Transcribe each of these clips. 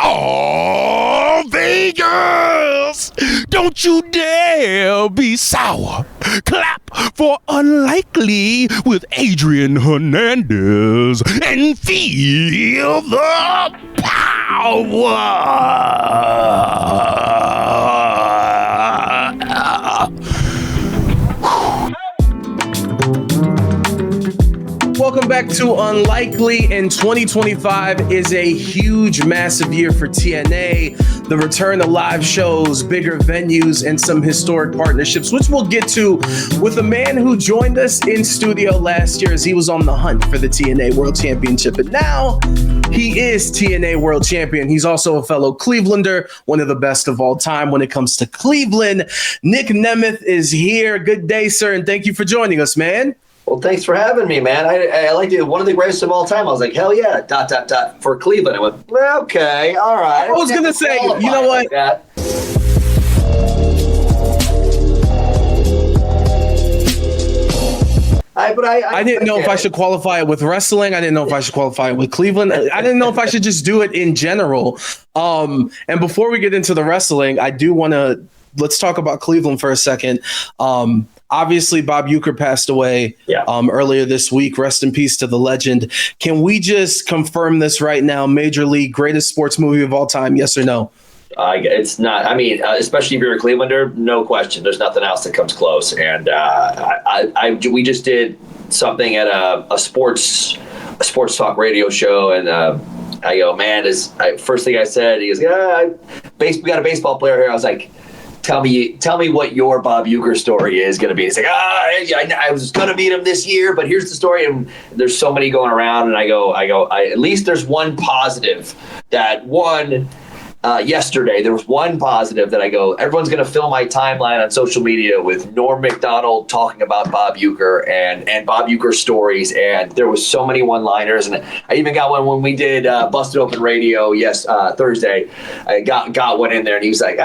Oh, Vegas! Don't you dare be sour. Clap for Unlikely with Adrian Hernandez and feel the power. Welcome back to Unlikely, and 2025 is a huge, massive year for TNA. The return of live shows, bigger venues, and some historic partnerships, which we'll get to with a man who joined us in studio last year as he was on the hunt for the TNA World Championship. And now he is TNA World Champion. He's also a fellow Clevelander, one of the best of all time when it comes to Cleveland. Nick Nemeth is here. Good day, sir, and thank you for joining us, man. Well, thanks for having me, man. I like it. One of the greatest of all time. I was like, hell yeah, ... for Cleveland. I went, well, okay, all right. I was going to say, you know what? Like I didn't know if I should qualify it with wrestling. I didn't know if I should qualify it with Cleveland. I didn't know if I should just do it in general. And before we get into the wrestling, I do want to, let's talk about Cleveland for a second. Obviously, Bob Uecker passed away earlier this week. Rest in peace to the legend. Can we just confirm this right now? Major League, greatest sports movie of all time, yes or no? It's not. I mean, especially if you're a Clevelander, no question. There's nothing else that comes close. And we just did something at a sports talk radio show, and I go, man, first thing I said, he goes, yeah, we got a baseball player here. I was like, Tell me what your Bob Uecker story is going to be. It's like, I was going to meet him this year, but here's the story. And there's so many going around. And I go, at least there's one positive that yesterday, there was one positive that I go, everyone's going to fill my timeline on social media with Norm Macdonald talking about Bob Uecker and Bob Uecker stories. And there was so many one-liners. And I even got one when we did Busted Open Radio Thursday. I got one in there, and he was like,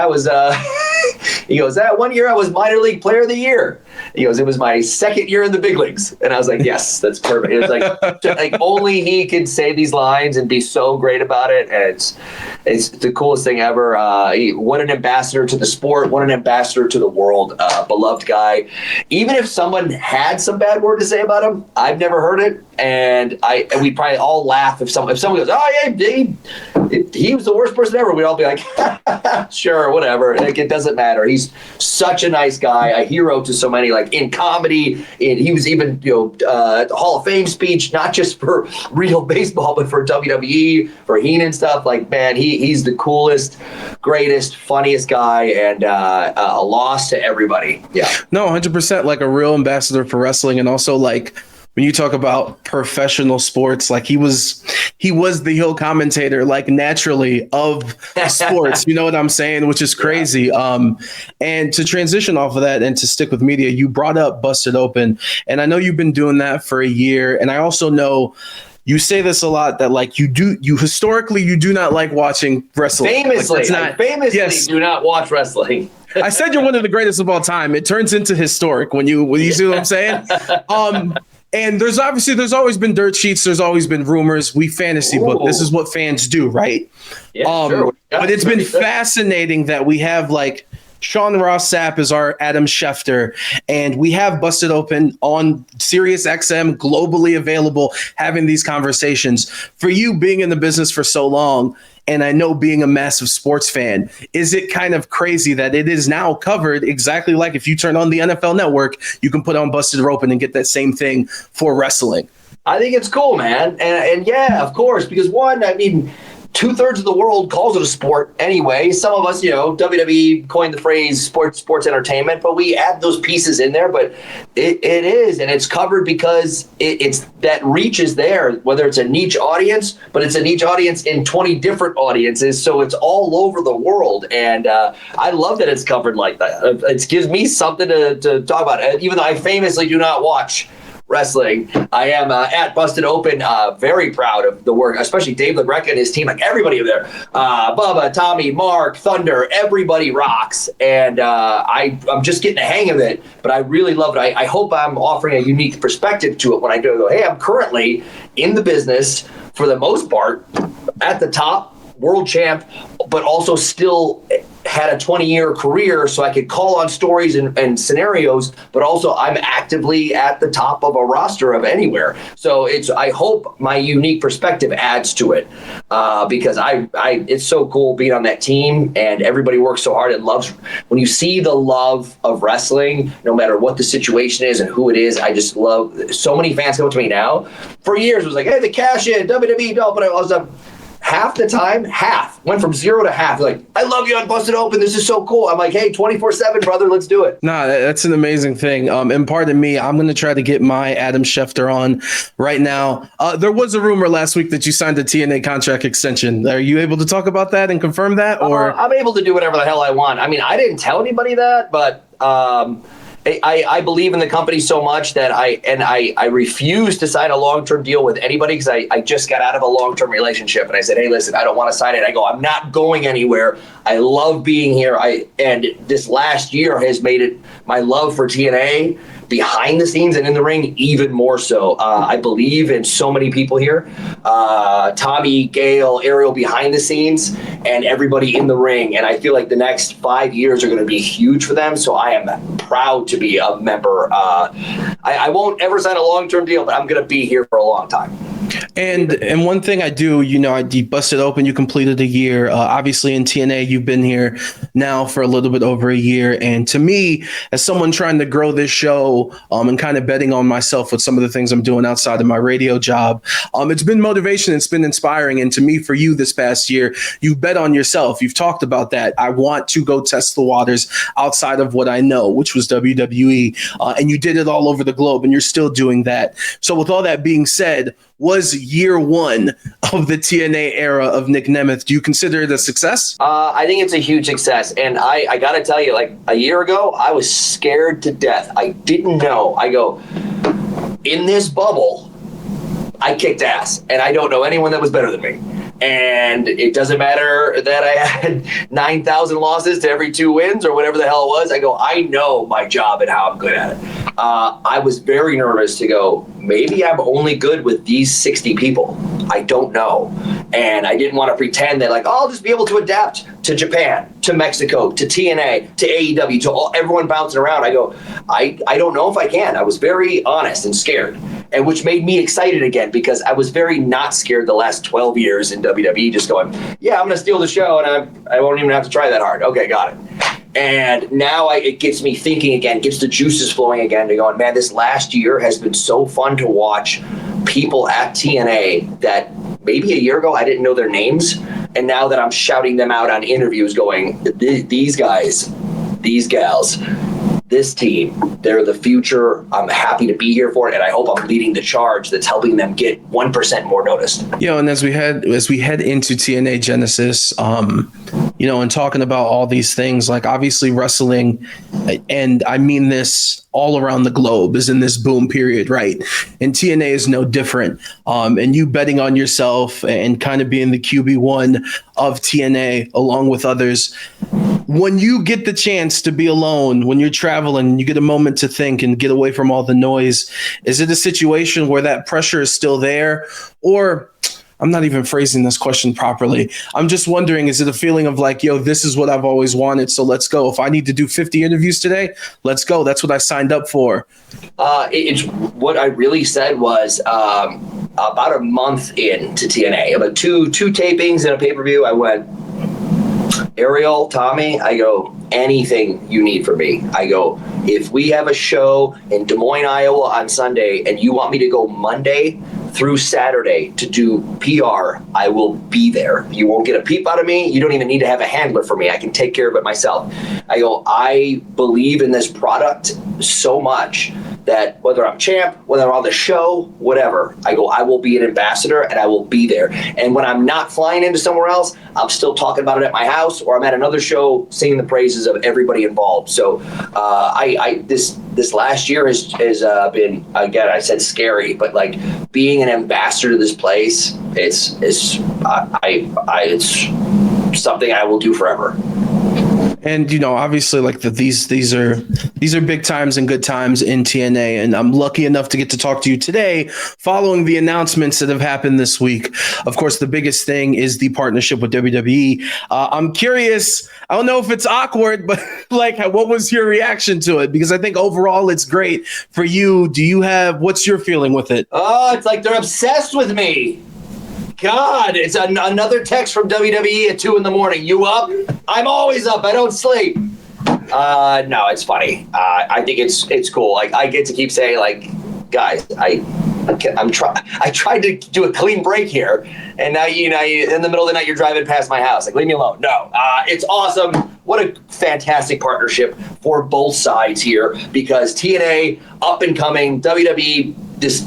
he goes, that one year I was minor league player of the year. He goes, it was my second year in the big leagues. And I was like, yes, that's perfect. It was like only he could say these lines and be so great about it. And it's the coolest thing ever. What an ambassador to the sport. What an ambassador to the world. Beloved guy. Even if someone had some bad word to say about him, I've never heard it. And we'd probably all laugh if someone goes, oh yeah, he was the worst person ever. We'd all be like, sure, whatever. Like, it doesn't matter. He's such a nice guy, a hero to so many. Like in comedy, he was even at the Hall of Fame speech, not just for real baseball, but for WWE, for Heenan stuff. Like, man, he's the coolest, greatest, funniest guy, and a loss to everybody. Yeah. No, 100%, like a real ambassador for wrestling, and also like, when you talk about professional sports, like he was the heel commentator, like naturally of sports, you know what I'm saying? Which is crazy. Yeah. And to transition off of that and to stick with media, you brought up Busted Open, and I know you've been doing that for a year. And I also know you say this a lot, that like you historically do not like watching wrestling. Famously, do not watch wrestling. I said you're one of the greatest of all time. It turns into historic when you see what I'm saying? And there's always been dirt sheets. There's always been rumors. We fantasy book. This is what fans do, right? Yeah, sure. But it's been fascinating that we have like Sean Ross Sapp is our Adam Schefter, and we have Busted Open on Sirius XM, globally available, having these conversations. For you being in the business for so long, and I know being a massive sports fan, is it kind of crazy that it is now covered exactly like if you turn on the NFL Network, you can put on Busted Open and get that same thing for wrestling? I think it's cool, man. And yeah, of course, because one, I mean, 2/3 of the world calls it a sport anyway. Some of us, WWE coined the phrase sports entertainment, but we add those pieces in there. But it is, and it's covered because it's that reach is there, whether it's a niche audience, but it's a niche audience in 20 different audiences. So it's all over the world. And I love that it's covered like that. It gives me something to talk about, even though I famously do not watch wrestling. I am at Busted Open, very proud of the work, especially Dave LaGreca and his team, like everybody there. Bubba, Tommy, Mark, Thunder, everybody rocks. And I'm just getting the hang of it, but I really love it. I hope I'm offering a unique perspective to it when I go, hey, I'm currently in the business for the most part at the top world champ, but also still had a 20-year career, so I could call on stories and scenarios, but also I'm actively at the top of a roster of anywhere. So I hope my unique perspective adds to it, because it's so cool being on that team, and everybody works so hard and loves. When you see the love of wrestling, no matter what the situation is and who it is, I just love. So many fans come up to me now. For years, it was like, hey, the cash in, WWE, no, but I was half the time, went from 0 to half. Like, I love you on Busted Open. This is so cool. I'm like, hey, 24/7, brother, let's do it. Nah, that's an amazing thing. And pardon me, I'm going to try to get my Adam Schefter on right now. There was a rumor last week that you signed a TNA contract extension. Are you able to talk about that and confirm that? Or I'm able to do whatever the hell I want. I mean, I didn't tell anybody that, but I believe in the company so much that I refuse to sign a long-term deal with anybody, because I just got out of a long-term relationship, and I said, hey, listen, I don't want to sign it. I go, I'm not going anywhere. I love being here. And this last year has made it my love for TNA behind the scenes and in the ring even more so. I believe in so many people here. Tommy, Gail, Ariel behind the scenes, and everybody in the ring. And I feel like the next 5 years are going to be huge for them. So I am proud to be a member. I won't ever sign a long-term deal, but I'm going to be here for a long time. And one thing I do, you busted open, you completed a year. Obviously in TNA, you've been here now for a little bit over a year. And to me, as someone trying to grow this show and kind of betting on myself with some of the things I'm doing outside of my radio job, it's been motivation. It's been inspiring. And to me, for you this past year, you've bet on yourself. You've talked about that. I want to go test the waters outside of what I know, which was WWE. And you did it all over the globe, and you're still doing that. So with all that being said, was year one of the TNA era of Nick Nemeth, do you consider it a success? I think it's a huge success. And I got to tell you, like a year ago, I was scared to death. I didn't know. I go, in this bubble, I kicked ass. And I don't know anyone that was better than me. And it doesn't matter that I had 9,000 losses to every 2 wins or whatever the hell it was. I go, I know my job and how I'm good at it. I was very nervous to go, maybe I'm only good with these 60 people. I don't know. And I didn't want to pretend that, like, oh, I'll just be able to adapt to Japan, to Mexico, to TNA, to AEW, to everyone bouncing around. I go, I don't know if I can. I was very honest and scared, and which made me excited again, because I was very not scared the last 12 years in WWE, just going, yeah, I'm going to steal the show, and I won't even have to try that hard. Okay, got it. And now it gets me thinking again, gets the juices flowing again, to going, man, this last year has been so fun to watch people at TNA that maybe a year ago I didn't know their names. And now that I'm shouting them out on interviews going, these guys, these gals, this team, they're the future. I'm happy to be here for it, and I hope I'm leading the charge that's helping them get 1% more noticed. And as we head into TNA Genesis, and talking about all these things, like obviously wrestling, and I mean this all around the globe, is in this boom period, right? And TNA is no different. And you betting on yourself and kind of being the QB1 of TNA along with others. When you get the chance to be alone, when you're traveling, you get a moment to think and get away from all the noise, is it a situation where that pressure is still there? Or, I'm not even phrasing this question properly, I'm just wondering, is it a feeling of like, yo, this is what I've always wanted, so let's go. If I need to do 50 interviews today, let's go. That's what I signed up for. It's what I really said was about a month into TNA, about two tapings and a pay-per-view, I went, Ariel, Tommy, I go, anything you need from me. I go, if we have a show in Des Moines, Iowa on Sunday, and you want me to go Monday through Saturday to do PR, I will be there. You won't get a peep out of me. You don't even need to have a handler for me. I can take care of it myself. I go, I believe in this product so much that whether I'm champ, whether I'm on the show, whatever, I go, I will be an ambassador and I will be there. And when I'm not flying into somewhere else, I'm still talking about it at my house, or I'm at another show singing the praises of everybody involved. So this last year has been, again, I said scary, but like being an ambassador to this place, it's something I will do forever. And obviously, like these are big times and good times in TNA, and I'm lucky enough to get to talk to you today, following the announcements that have happened this week. Of course, the biggest thing is the partnership with WWE. I'm curious. I don't know if it's awkward, but like, what was your reaction to it? Because I think overall it's great for you. What's your feeling with it? Oh, it's like they're obsessed with me. God, it's another text from WWE at 2 a.m. You up? I'm always up. I don't sleep. No, it's funny. I think it's cool. Like, I get to keep saying, like, guys, I tried to do a clean break here, and now you in the middle of the night you're driving past my house. Like, leave me alone. No, it's awesome. What a fantastic partnership for both sides here, because TNA up and coming, WWE this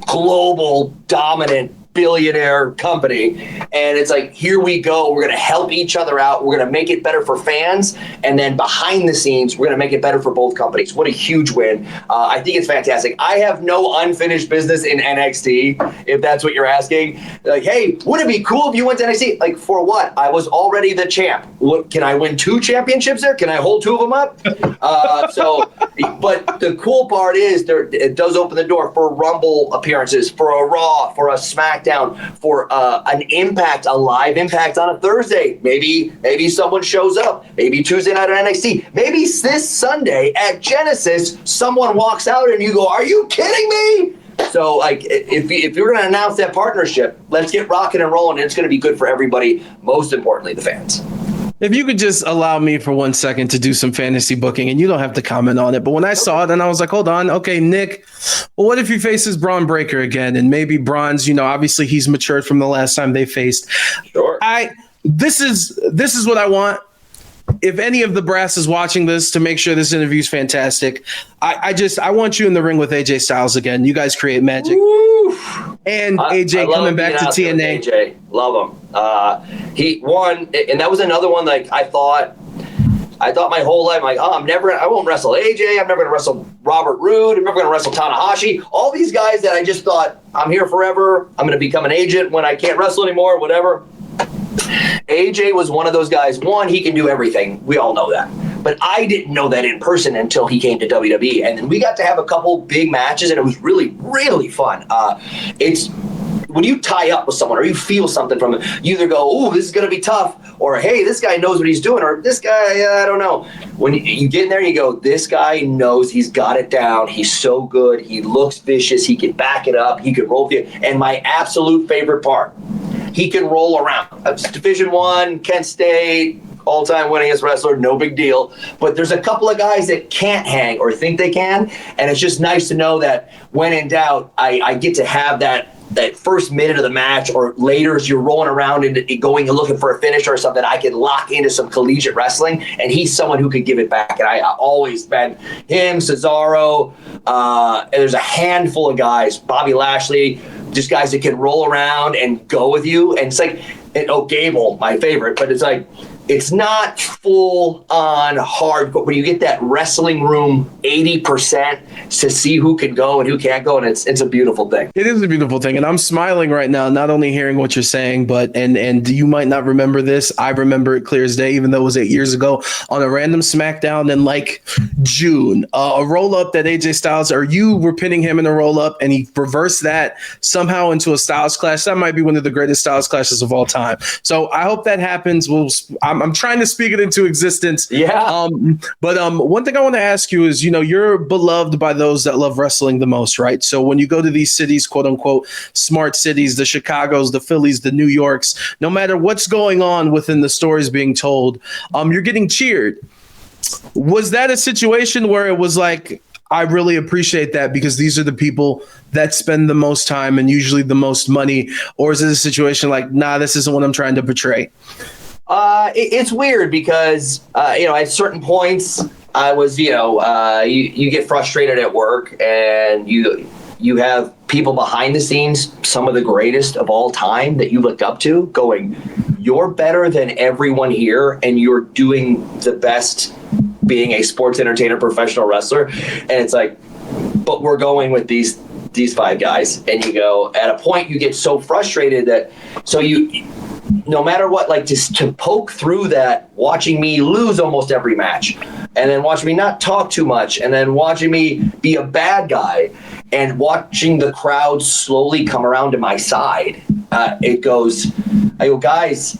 global dominant billionaire company, and it's like, here we go, we're going to help each other out, we're going to make it better for fans, and then behind the scenes we're going to make it better for both companies. What a huge win. I think it's fantastic. I have no unfinished business in NXT, if that's what you're asking. Like, hey, wouldn't it be cool if you went to NXT? Like, for what? I was already the champ. What, can I win 2 championships there? Can I hold 2 of them up? But the cool part is it does open the door for Rumble appearances, for a Raw, for a SmackDown, for an Impact, a live Impact on a Thursday. Maybe someone shows up. Maybe Tuesday night on NXT. Maybe this Sunday at Genesis, someone walks out and you go, "Are you kidding me?" So, like, if you're going to announce that partnership, let's get rocking and rolling. And it's going to be good for everybody. Most importantly, the fans. If you could just allow me for 1 second to do some fantasy booking, and you don't have to comment on it, but when I saw it, and I was like, hold on, okay, Nick, well, what if he faces Braun Breaker again? And maybe Braun's, obviously he's matured from the last time they faced. Sure. This is what I want. If any of the brass is watching this, to make sure this interview is fantastic, I want you in the ring with AJ Styles again. You guys create magic. Woo! And AJ coming back to TNA. AJ, love him. He won, and that was another one. Like, I thought my whole life, like, I won't wrestle AJ. I'm never going to wrestle Robert Roode. I'm never going to wrestle Tanahashi. All these guys that I just thought, I'm here forever. I'm going to become an agent when I can't wrestle anymore, whatever. AJ was one of those guys. One, he can do everything. We all know that. But I didn't know that in person until he came to WWE. And then we got to have a couple big matches, and it was really, really fun. It's when you tie up with someone or you feel something from them, you either go, "Oh, this is going to be tough," or, "Hey, this guy knows what he's doing," or, "This guy, I don't know." When you get in there, you go, "This guy knows, he's got it down. He's so good. He looks vicious. He can back it up. He can roll with you." And my absolute favorite part, he can roll around. Division I, Kent State, all-time winningest wrestler, no big deal. But there's a couple of guys that can't hang or think they can, and it's just nice to know that when in doubt, I get to have that first minute of the match, or later as you're rolling around and going and looking for a finish or something, I can lock into some collegiate wrestling, and he's someone who could give it back. And I always been him, Cesaro, and there's a handful of guys, Bobby Lashley, just guys that can roll around and go with you. And it's like, Gable, my favorite, but it's like, it's not full on hardcore, but you get that wrestling room 80% to see who can go and who can't go, and it's a beautiful thing. It is a beautiful thing, and I'm smiling right now, not only hearing what you're saying, but and you might not remember this. I remember it clear as day, even though it was 8 years ago, on a random SmackDown in like June, a roll up that AJ Styles, or you were pinning him in a roll up, and he reversed that somehow into a Styles clash. That might be one of the greatest Styles clashes of all time. So I hope that happens. I'm trying to speak it into existence. Yeah. But one thing I want to ask you is, you're beloved by those that love wrestling the most, right? So when you go to these cities, quote unquote, smart cities, the Chicagos, the Phillies, the New Yorks, no matter what's going on within the stories being told, you're getting cheered. Was that a situation where it was like, I really appreciate that because these are the people that spend the most time and usually the most money? Or is it a situation like, nah, this isn't what I'm trying to portray? It's weird because, at certain points I was, you get frustrated at work, and you have people behind the scenes, some of the greatest of all time that you look up to, going, you're better than everyone here, and you're doing the best being a sports entertainer, professional wrestler. And it's like, but we're going with these 5 guys. And you go, at a point you get so frustrated that, so you no matter what, like just to poke through that, watching me lose almost every match, and then watching me not talk too much, and then watching me be a bad guy, and watching the crowd slowly come around to my side, I go, guys,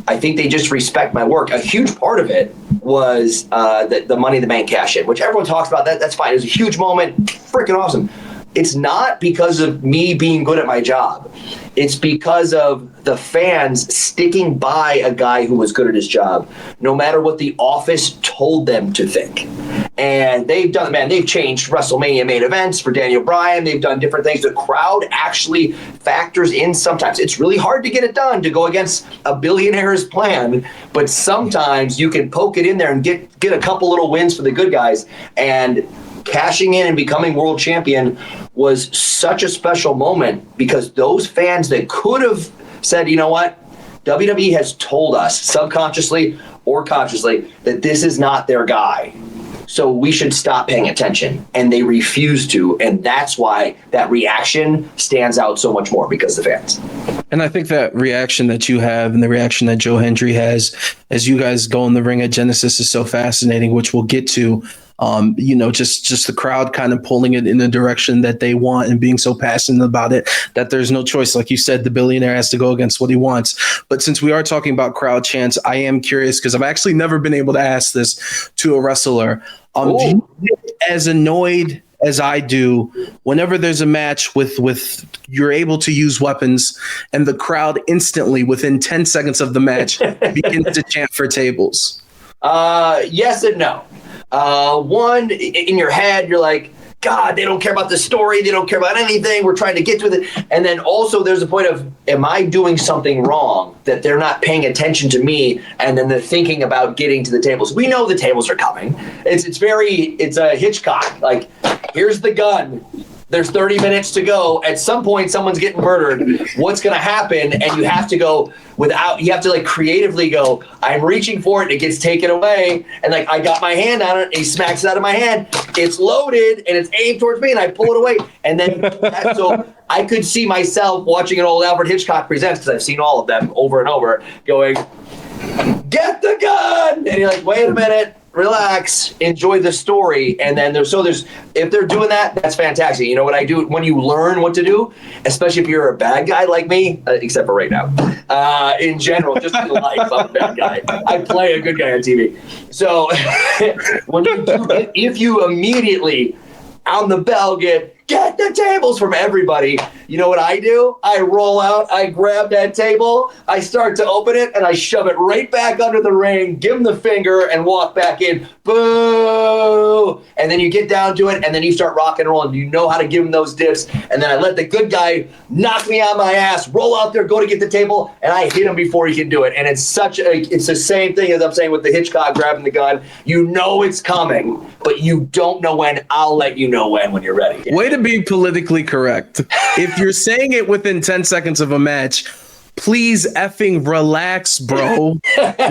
I think they just respect my work. A huge part of it was the Money in the Bank cash-in, which everyone talks about. That's fine. It was a huge moment, freaking awesome. It's not because of me being good at my job. It's because of the fans sticking by a guy who was good at his job, no matter what the office told them to think. And they've changed WrestleMania main events for Daniel Bryan. They've done different things. The crowd actually factors in sometimes. It's really hard to get it done, to go against a billionaire's plan, but sometimes you can poke it in there and get a couple little wins for the good guys. And cashing in and becoming world champion was such a special moment, because those fans that could have said, you know what, WWE has told us subconsciously or consciously that this is not their guy, so we should stop paying attention, and they refuse to. And that's why that reaction stands out so much more, because the fans. And I think that reaction that you have and the reaction that Joe Hendry has as you guys go in the ring at Genesis is so fascinating, which we'll get to. Just the crowd kind of pulling it in the direction that they want and being so passionate about it that there's no choice. Like you said, the billionaire has to go against what he wants. But since we are talking about crowd chants, I am curious, because I've actually never been able to ask this to a wrestler. Do you get as annoyed as I do whenever there's a match with you're able to use weapons and the crowd instantly within 10 seconds of the match begins to chant for tables? Yes and no. One, in your head, you're like, God, they don't care about the story. They don't care about anything. We're trying to get to it. And then also there's a point of, am I doing something wrong that they're not paying attention to me? And then they're thinking about getting to the tables. We know the tables are coming. It's a Hitchcock. Like, here's the gun. There's 30 minutes to go. At some point, someone's getting murdered. What's going to happen? And you have to go you have to like creatively go, I'm reaching for it. And it gets taken away. And like, I got my hand on it. And he smacks it out of my hand. It's loaded and it's aimed towards me, and I pull it away. And then, so I could see myself watching an old Alfred Hitchcock Presents, because I've seen all of them over and over, going, get the gun. And you're like, wait a minute. Relax, enjoy the story. And then there's if they're doing that, that's fantastic. You know what I do when you learn what to do, especially if you're a bad guy like me, except for right now, in general, just in life, I'm a bad guy. I play a good guy on TV. So if you immediately on the bell get the tables from everybody, you know what I do? I roll out, I grab that table, I start to open it, and I shove it right back under the ring, give him the finger, and walk back in. Boo! And then you get down to it, and then you start rock and roll, and you know how to give him those dips. And then I let the good guy knock me on my ass, roll out there, go to get the table, and I hit him before he can do it. And it's the same thing as I'm saying with the Hitchcock grabbing the gun. You know it's coming, but you don't know when. I'll let you know when you're ready. Way to be politically correct. If you're saying it within 10 seconds of a match, please effing relax, bro.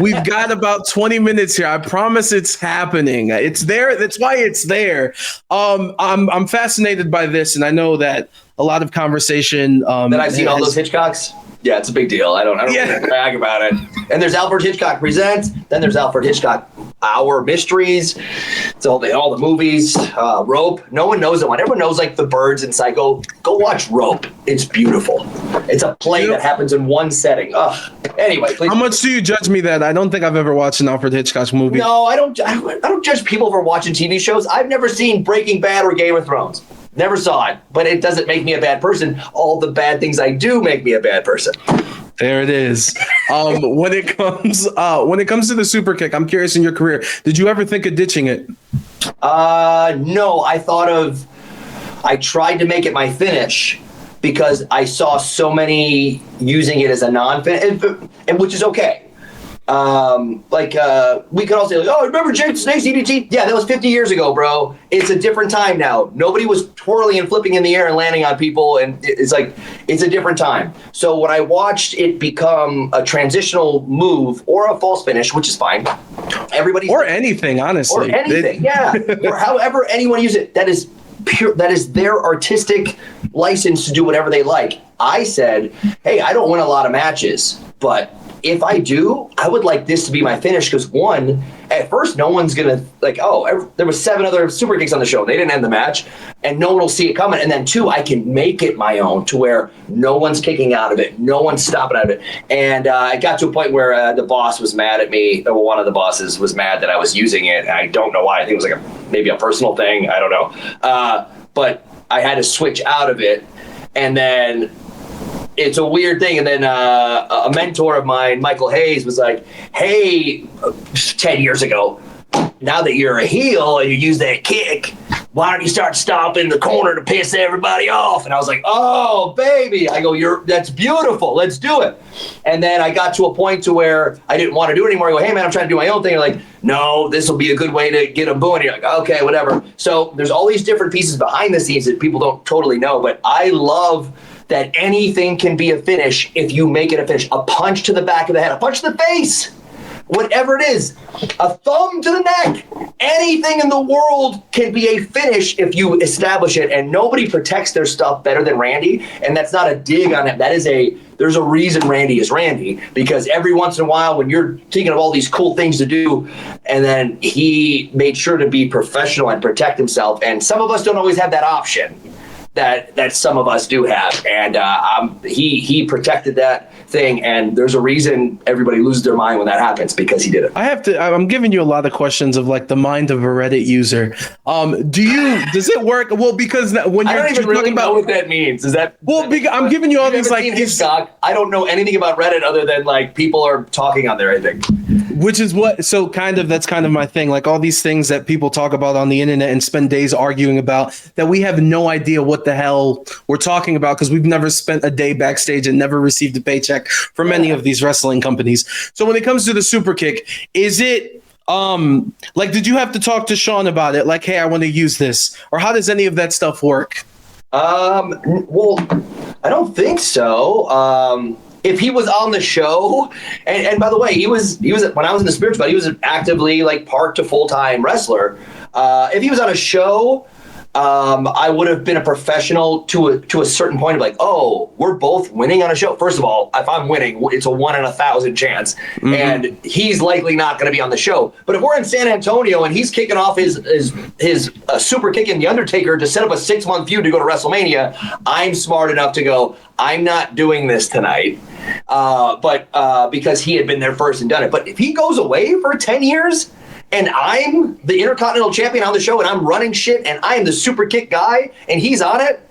We've got about 20 minutes here. I promise it's happening. It's there. That's why it's there. I'm fascinated by this, and I know that a lot of conversation that I've seen all those Hitchcocks. Yeah, it's a big deal. I don't really brag about it. And there's Alfred Hitchcock Presents. Then there's Alfred Hitchcock Our Mysteries. It's all the movies. Rope. No one knows that one. Everyone knows like The Birds and Psycho. Go watch Rope. It's beautiful. It's a play that happens in one setting. Ugh. Anyway, please. How much do you judge me that? I don't think I've ever watched an Alfred Hitchcock movie. No, I don't judge people for watching TV shows. I've never seen Breaking Bad or Game of Thrones. Never saw it, but it doesn't make me a bad person. All the bad things I do make me a bad person. There it is. When it comes to the super kick, I'm curious, in your career, did you ever think of ditching it? No, I tried to make it my finish because I saw so many using it as a non-finish, and which is okay. We could all say, like, oh, remember Jake Snake's EDT? Yeah, that was 50 years ago, bro. It's a different time now. Nobody was twirling and flipping in the air and landing on people, and it's a different time. So when I watched it become a transitional move or a false finish, which is fine. Anything, honestly. Or anything, yeah. Or however anyone uses it, that is pure. That is their artistic license to do whatever they like. I said, hey, I don't win a lot of matches, But if I do, I would like this to be my finish because one, at first, no one's going to there was 7 other super kicks on the show. They didn't end the match and no one will see it coming. And then 2, I can make it my own to where no one's kicking out of it. No one's stopping out of it. And I got to a point where the boss was mad at me. One of the bosses was mad that I was using it. I don't know why. I think it was maybe a personal thing. I don't know. But I had to switch out of it. And then it's a weird thing. And then a mentor of mine, Michael Hayes, was like, hey, 10 years ago, now that you're a heel and you use that kick, why don't you start stomping the corner to piss everybody off? And I was like, oh, baby. I go, that's beautiful. Let's do it. And then I got to a point to where I didn't want to do it anymore. I go, hey, man, I'm trying to do my own thing. They're like, no, this will be a good way to get them booing. You're like, okay, whatever. So there's all these different pieces behind the scenes that people don't totally know. But I love that anything can be a finish if you make it a finish. A punch to the back of the head, a punch to the face, whatever it is, a thumb to the neck, anything in the world can be a finish if you establish it. And nobody protects their stuff better than Randy. And that's not a dig on him. There's a reason Randy is Randy, because every once in a while when you're thinking of all these cool things to do, and then he made sure to be professional and protect himself. And some of us don't always have that option that some of us do have. And he protected that thing, and there's a reason everybody loses their mind when that happens, because he did it. I'm giving you a lot of questions of like the mind of a Reddit user. Does it work? Well, because when I don't even really know what that means. Is that I'm giving you all these like I don't know anything about Reddit other than like people are talking on there, I think. Which is that's kind of my thing. Like all these things that people talk about on the internet and spend days arguing about that we have no idea what the hell we're talking about, because we've never spent a day backstage and never received a paycheck from any of these wrestling companies. So when it comes to the super kick, is it did you have to talk to Sean about it? Like, hey, I want to use this, or how does any of that stuff work? Well, I don't think so. If he was on the show, and by the way, he was when I was in the Spirits, but he was actively like part to full-time wrestler. If he was on a show, I would have been a professional to a certain point of like, oh, we're both winning on a show. First of all, if I'm winning, it's a 1 in 1,000 chance, and he's likely not going to be on the show. But if we're in San Antonio and he's kicking off his super kick in the Undertaker to set up a 6-month feud to go to WrestleMania, I'm smart enough to go, I'm not doing this tonight. But because he had been there first and done it. But if he goes away for 10 years and I'm the Intercontinental Champion on the show and I'm running shit and I am the super kick guy and he's on it,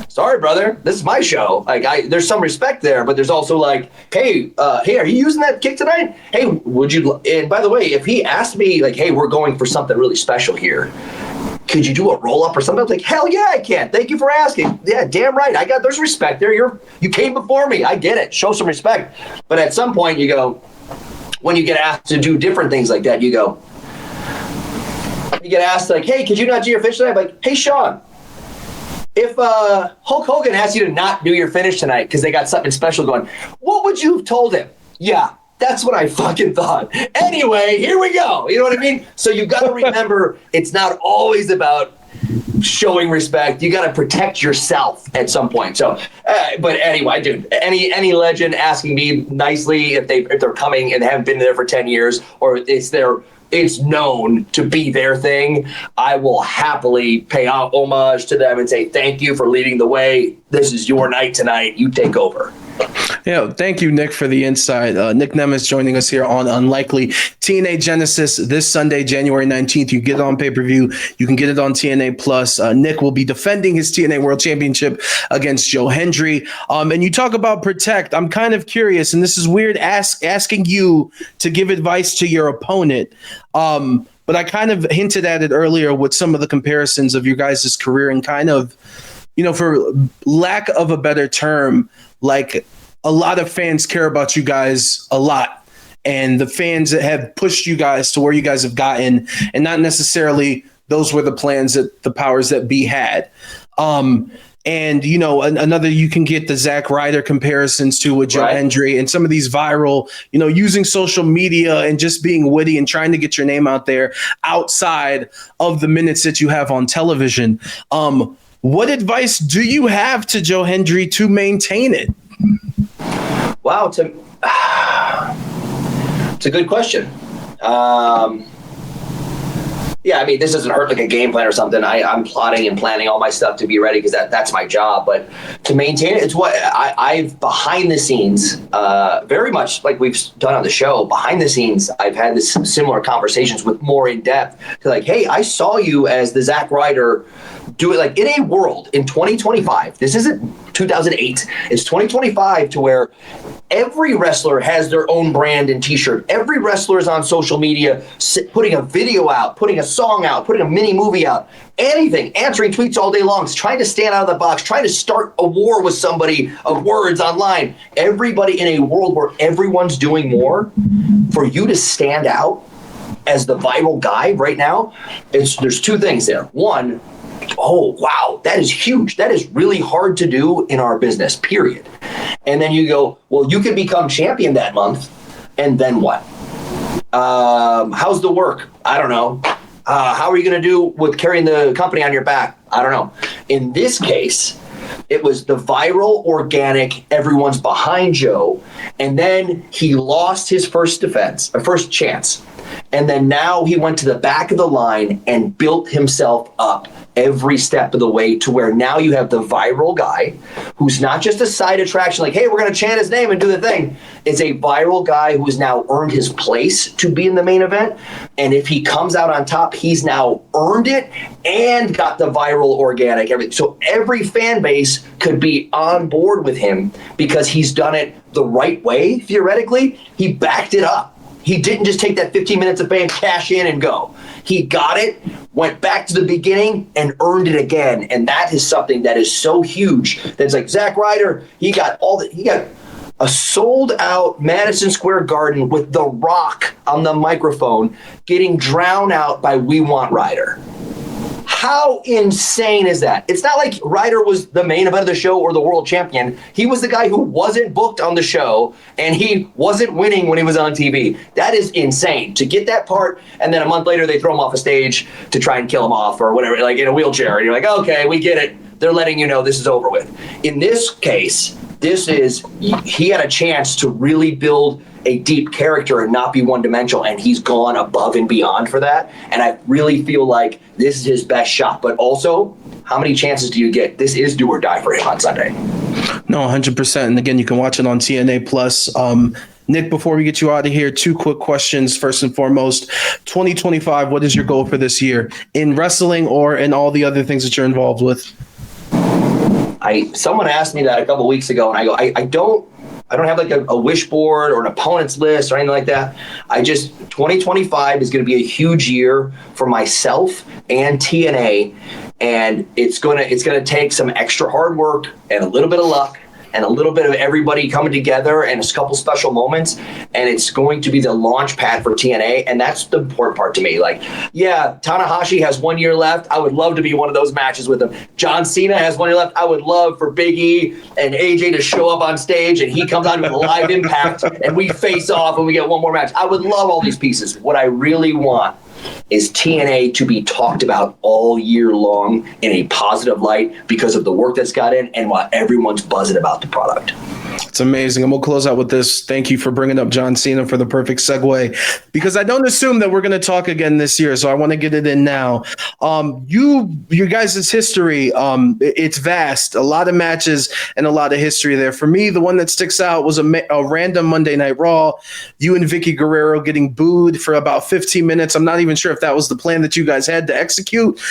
sorry, brother, this is my show. Like, there's some respect there, but there's also like, hey, are you using that kick tonight? Hey, would you? And by the way, if he asked me like, hey, we're going for something really special here, could you do a roll up or something? I was like, hell yeah, I can. Thank you for asking. Yeah, damn right. There's respect there. You came before me. I get it. Show some respect. But at some point you go, when you get asked to do different things like that, you get asked like, hey, could you not do your finish tonight? I'm like, hey, Sean, if Hulk Hogan asked you to not do your finish tonight because they got something special going, what would you have told him? Yeah, that's what I fucking thought. Anyway, here we go. You know what I mean? So you got to remember, it's not always about showing respect. You got to protect yourself at some point. So, but anyway, dude, any legend asking me nicely if they're coming and haven't been there for 10 years, or it's known to be their thing, I will happily pay homage to them and say, thank you for leading the way. This is your night tonight. You take over. Yeah, thank you, Nick, for the insight. Nick Nemeth joining us here on Unlikely. TNA Genesis this Sunday, January 19th. You get it on pay-per-view. You can get it on TNA Plus. Nick will be defending his TNA World Championship against Joe Hendry. And you talk about protect. I'm kind of curious, and this is weird asking you to give advice to your opponent. But I kind of hinted at it earlier with some of the comparisons of your guys' career and kind of, for lack of a better term, like a lot of fans care about you guys a lot, and the fans that have pushed you guys to where you guys have gotten, and not necessarily those were the plans that the powers that be had. And, another, you can get the Zack Ryder comparisons too with Joe Hendry and some of these viral, using social media and just being witty and trying to get your name out there outside of the minutes that you have on television. What advice do you have to Joe Hendry to maintain it? Wow, it's a good question. Yeah, I mean, this doesn't hurt like a game plan or something. I'm plotting and planning all my stuff to be ready because that's my job. But to maintain it, it's what I've behind the scenes, very much like we've done on the show. Behind the scenes, I've had this similar conversations with more in depth. To like, hey, I saw you as the Zack Ryder. Do it like in a world in 2025. This isn't 2008. It's 2025 to where every wrestler has their own brand and t-shirt. Every wrestler is on social media, putting a video out, putting a song out, putting a mini movie out, anything, answering tweets all day long, trying to stand out of the box, trying to start a war with somebody of words online. Everybody in a world where everyone's doing more, for you to stand out as the viral guy right now, there's two things there. One, oh, wow, that is huge. That is really hard to do in our business, period. And then you go, well, you could become champion that month, and then what? How's the work? I don't know. How are you going to do with carrying the company on your back? I don't know. In this case, it was the viral, organic, everyone's behind Joe, and then he lost his first chance. And then now he went to the back of the line and built himself up every step of the way to where now you have the viral guy who's not just a side attraction like, hey, we're going to chant his name and do the thing. It's a viral guy who has now earned his place to be in the main event. And if he comes out on top, he's now earned it and got the viral, organic, everything. So every fan base could be on board with him because he's done it the right way, theoretically. He backed it up. He didn't just take that 15 minutes of fame, cash in, and go. He got it, went back to the beginning, and earned it again. And that is something that is so huge. That's like Zack Ryder. He got a sold-out Madison Square Garden with The Rock on the microphone, getting drowned out by "We Want Ryder." How insane is that? It's not like Ryder was the main event of the show or the world champion. He was the guy who wasn't booked on the show, and he wasn't winning when he was on TV. That is insane. To get that part, and then a month later they throw him off a stage to try and kill him off or whatever, like in a wheelchair. And you're like, okay, we get it. They're letting you know this is over with. In this case, he had a chance to really build a deep character and not be one-dimensional, and he's gone above and beyond for that. And I really feel like this is his best shot. But also, how many chances do you get? This is do or die for him on Sunday. No, 100%. And again, you can watch it on TNA Plus. Nick, before we get you out of here, two quick questions. First and foremost, 2025, what is your goal for this year in wrestling or in all the other things that you're involved with? Someone asked me that a couple weeks ago, and I go, I don't have like a wish board or an opponent's list or anything like that. 2025 is going to be a huge year for myself and TNA, and it's gonna take some extra hard work and a little bit of luck and a little bit of everybody coming together and a couple special moments, and it's going to be the launch pad for TNA, and that's the important part to me. Like, yeah, Tanahashi has 1 year left. I would love to be one of those matches with him. John Cena has 1 year left. I would love for Big E and AJ to show up on stage, and he comes out with a live Impact, and we face off, and we get one more match. I would love all these pieces. What I really want is TNA to be talked about all year long in a positive light because of the work that's got in and while everyone's buzzing about the product. It's amazing. And we'll close out with this. Thank you for bringing up John Cena for the perfect segue, because I don't assume that we're going to talk again this year. So I want to get it in now. You guys' history, it's vast, a lot of matches and a lot of history there. For me, the one that sticks out was a random Monday Night Raw. You and Vicky Guerrero getting booed for about 15 minutes. I'm not even sure if that was the plan that you guys had to execute.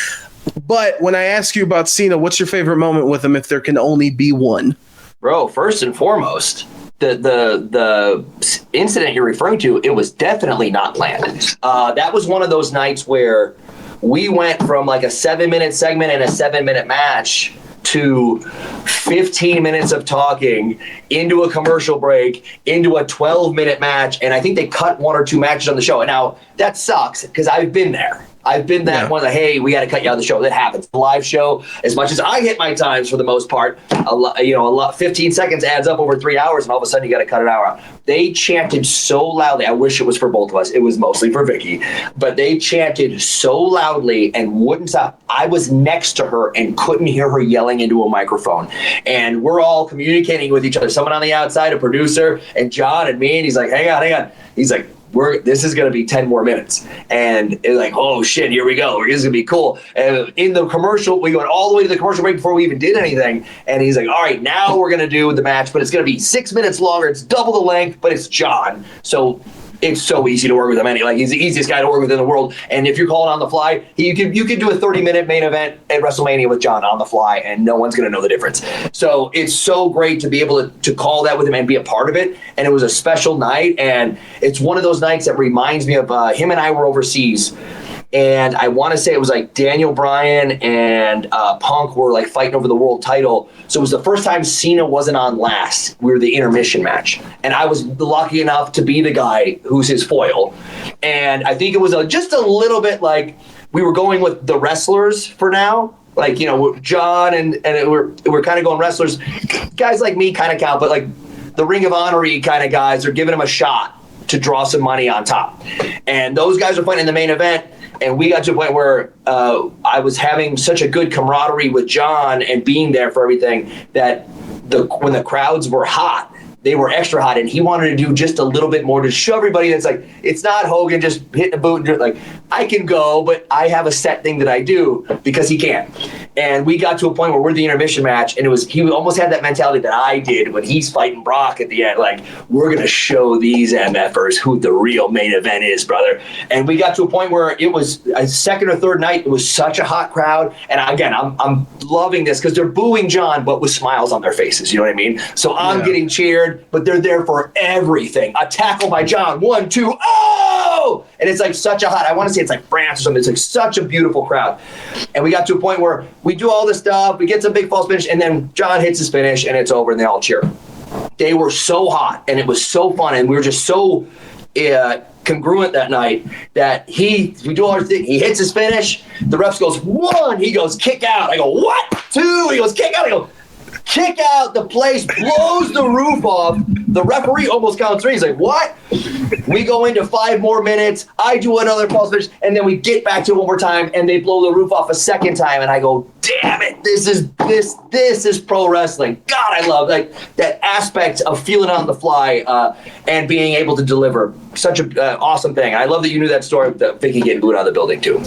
But when I ask you about Cena, what's your favorite moment with him if there can only be one? Bro, first and foremost, the incident you're referring to, it was definitely not planned. That was one of those nights where we went from like a 7-minute segment and a 7-minute match to 15 minutes of talking into a commercial break, into a 12-minute match, and I think they cut 1 or 2 matches on the show. And now that sucks because I've been there. I've been that one that, hey, we got to cut you out of the show. That happens. The live show, as much as I hit my times for the most part, 15 seconds adds up over 3 hours, and all of a sudden you got to cut an hour out. They chanted so loudly. I wish it was for both of us. It was mostly for Vicky, but they chanted so loudly and wouldn't stop. I was next to her and couldn't hear her yelling into a microphone. And we're all communicating with each other. Someone on the outside, a producer, and John and me, and he's like, hang on. He's like, this is going to be 10 more minutes. And it's like, oh shit, here we go. This is going to be cool. And in the commercial, we went all the way to the commercial break before we even did anything. And he's like, all right, now we're going to do the match, but it's going to be 6 minutes longer. It's double the length, but it's John. So it's so easy to work with him. He's the easiest guy to work with in the world. And if you're calling on the fly, you could do a 30-minute main event at WrestleMania with John on the fly, and no one's going to know the difference. So it's so great to be able to call that with him and be a part of it. And it was a special night, and it's one of those nights that reminds me of him and I were overseas. And I want to say it was like Daniel Bryan and Punk were like fighting over the world title. So it was the first time Cena wasn't on last. We were the intermission match. And I was lucky enough to be the guy who's his foil. And I think it was just a little bit like we were going with the wrestlers for now. Like, John and we're kind of going wrestlers. Guys like me kind of count, but like the Ring of Honor-y kind of guys are giving him a shot to draw some money on top. And those guys are fighting in the main event. And we got to a point where I was having such a good camaraderie with John and being there for everything that when the crowds were hot, they were extra hot, and he wanted to do just a little bit more to show everybody that's like, it's not Hogan just hitting a boot and like, I can go, but I have a set thing that I do because he can't. And we got to a point where we're the intermission match, and he almost had that mentality that I did when he's fighting Brock at the end, like, we're going to show these MFers who the real main event is, brother. And we got to a point where it was a second or third night, it was such a hot crowd. And again, I'm loving this because they're booing John, but with smiles on their faces, you know what I mean? So I'm getting cheered, but they're there for everything. A tackle by John, 1, 2, oh! And it's like such a hot, I want to say it's like France or something. It's like such a beautiful crowd. And we got to a point where we do all this stuff, we get some big false finish, and then John hits his finish, and it's over, and they all cheer. They were so hot, and it was so fun, and we were just so congruent that night that we do our thing. He hits his finish. The refs goes 1. He goes kick out. I go what? 2. He goes kick out. I go kick out. The place blows the roof off. The referee almost counts 3. He's like, what? We go into 5 more minutes. I do another false finish, and then we get back to it one more time, and they blow the roof off a second time. And I go, damn it! This is pro wrestling. God, I love like that aspect of feeling on the fly and being able to deliver. Such an awesome thing. I love that you knew that story of Vicky getting booed out of the building too.